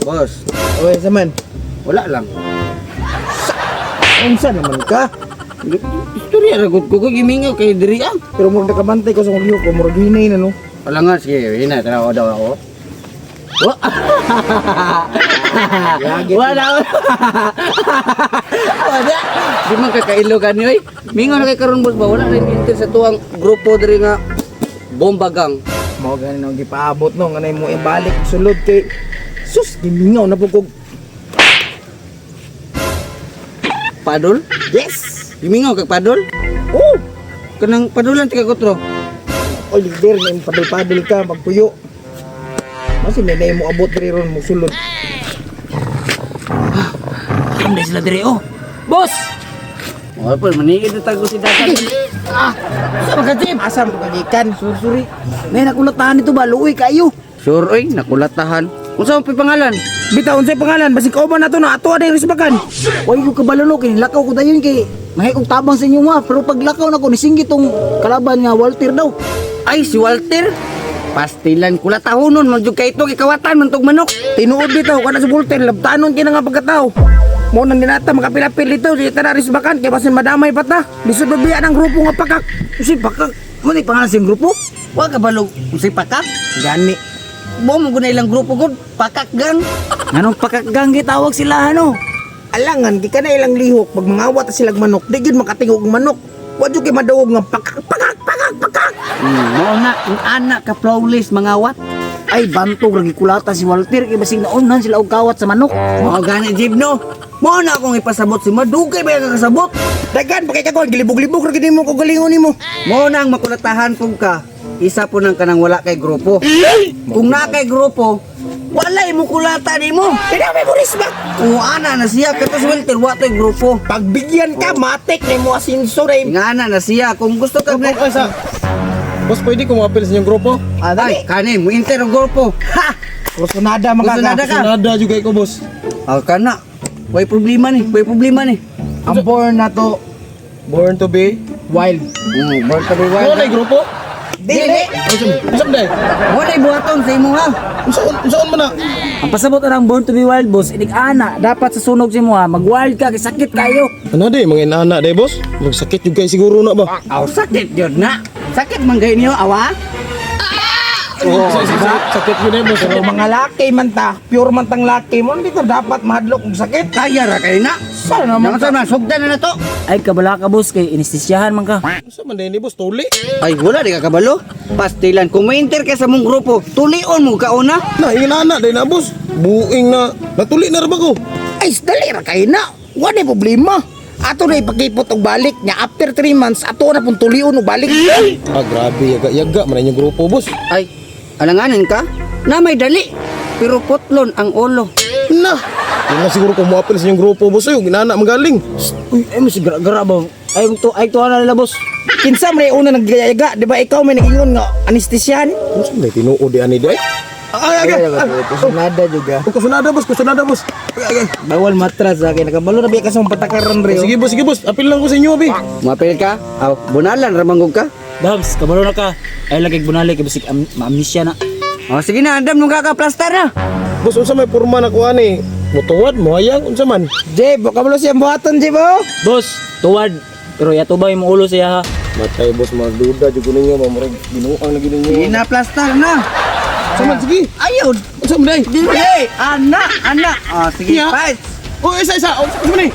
Boss, Oy, saman. wala lang. Unsa naman ka? Istorya ragot ko gimingaw kay diri ah. Pero murag nakabantay ko sa kong lihok ko, murag hinay na no. Wala nga, sige, hina, tanaw daw ako. Wala. Wala. Di man kakailogan nyo eh. Mingaw na kay karon boss ba? Wala rin inter sa tuwang grupo diri nga bomba gang. Mao gani nang gipaabot no, nganay mo ibalik sulod kay sus gimingaw na pugog. Padol? Yes. Gimingaw kag padol? Oh, Kanang padulan ti kagutro. o leader na yung padol-padol ka magpuyo. Mas hindi mo abot diri ron mo sulod. Ano sila diri oh? Boss! Oh, po manigid na tago si Dakan. Sa magkatip, asam ko kagikan. Suri. Nay nakulatahan ito ba luoy kayo. Sure oy, nakulatahan. Unsa man pangalan? Bitaw unsay pangalan basig kauban nato na ato aday risbakan. Oy ko kabalono kay lakaw ko dayon kay mahay kog tabang sa inyo pero paglakaw nako nisinggit tong kalaban nga Walter daw. Ay, si Walter. Pastilan kulatahonon man jud kay ito ikawatan man tog manok. Tinuod bitaw kana si Walter labtanon kina nga pagkatao. Mo nang dinata makapilapil dito di ta risbakan kay basin madamay pa ta. Lisod babiya ng grupo nga pakak. Si Pakak. Mo ni pangalan sing grupo? Wa ka balog si Pakak? Gani. Mo mo guna ilang grupo gud, Pakak gang. Nganong pakakgang gitawag sila ano? Alangan di ka na ilang lihok pag mangawat ta silang manok di gyud makatingog ang manok. Wa jud kay madawog nga pakak. Mo na ang anak ka flawless mangawat. Ay bantog lagi kulata si Walter kay basig naunhan sila og kawat sa manok. Mo gani jib no. Mo na akong ipasabot si Madugay ba ka kasabot? Dagan pa kay kagol gilibog-libog ra gid mo ko galingon nimo. Mo na ang makulatahan pug ka. Isa po nang kanang wala kay grupo. Kung na kay grupo, wala mo kulata nimo. Tinamay mo risbak. Kung ana na siya kato si Walter wa tay grupo. Pagbigyan ka matik nimo asinso ray. Ngana na siya kung gusto ka na. Boss, pwede ko ma-appeal sa inyong grupo? Ay, kani mo inter og grupo. Ha! Kusunada Kusunada ka. Sunada juga ko, boss. Ah, kana. Way problema ni, way problema ni. Ang born na to Born to be? wild. Born to be Ano wild. na yung grupo? Dili. Usap na eh. Wala buhaton sa imo ha. Saan man na? Ang pasabot ang born to be wild boss, inig ana, dapat sa sunog si mo ha, mag-wild ka, kay sakit kayo. Ano di, mga inaanak di, boss? Magsakit juga siguro na ba? Aw sakit jud na. Sakit man gay niyo awa. Sakit yun eh, boss. Pero mga laki man ta, pure man tang laki mo dito dapat mahadlok og sakit. Kaya ra kay na. Sana naman Nang sa sugdan na to. Ay kabala ka boss, kay inistisyahan man ka. Saan man din, boss? Tuli? Ay wala di ka kabalo. Pastilan kung ma-enter ka sa mong grupo, tulion mo kauna. Na, inaanak di na, boss. Buing na. Natuli na rin ba ko? ay dali ra kay na. Wala problema. Ato na ipakipot og balik nya after 3 months ato na pun tulion og balik. Ah, grabe. Yaga-yaga man yung grupo, boss. Ay, alanganin ka? Na may dali. Pero putlon ang ulo. Na. Yun nga siguro kung ma-appeal sa inyong grupo, boss. Ay, yung inaanak magaling. Uy, ay mo si gara ba? Ay to na nila boss. Kinsa man una naggayaga, di ba ikaw may nagingon nga anesthesian? Ano sa may tinuod di ani di ay? Ay, Kusunada juga. Kusunada, boss. Kusunada, boss. Bawal matras sa akin. Nakabalo na biya ka sa patakaran rin. Sige, boss. Sige, boss. Appeal lang ko sa inyo, abi. Mapil ka? Aw, bunalan ramangog ka. Dabs, kabalo na ka. Ay lagig bunali kay bisik ma-amnesia na. Oh, sige na, andam nung kakaplastar na. Boss, unsa may porma na kuha ni? Mutuwad, muhayang, unsa man? Jeb, kabalo siyang buhaton, Jeb, oh. Boss, tuwad. Pero yato ba yung ulo siya ha? Matay, boss. Mga duda, jugo ninyo. Mamurag, binuang lagi ninyo. Sige na, plastar na. Unsa man, sige. Ayun. Unsa man, day? Dili, anak. Oh, sige, Yeah. fight. Oh, isa. Unsa man, eh?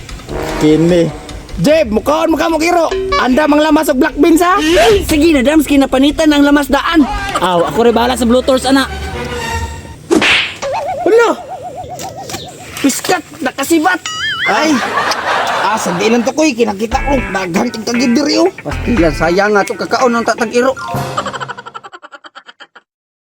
Kini. Jeb, mukhaon mo ka mo kiro. Anda mang lamas og black beans, ha? Sige na, Dams, kinapanitan ang lamas daan. Aw, ako rin bahala sa Bluetooth ana. Hala! Piskat, nakasibat! Ay! Sa dilan to ko'y kinakita ko. Daghang tigkagid diri, oh. Pastilan, sayang nga ito, kakaon ng tatag-iro.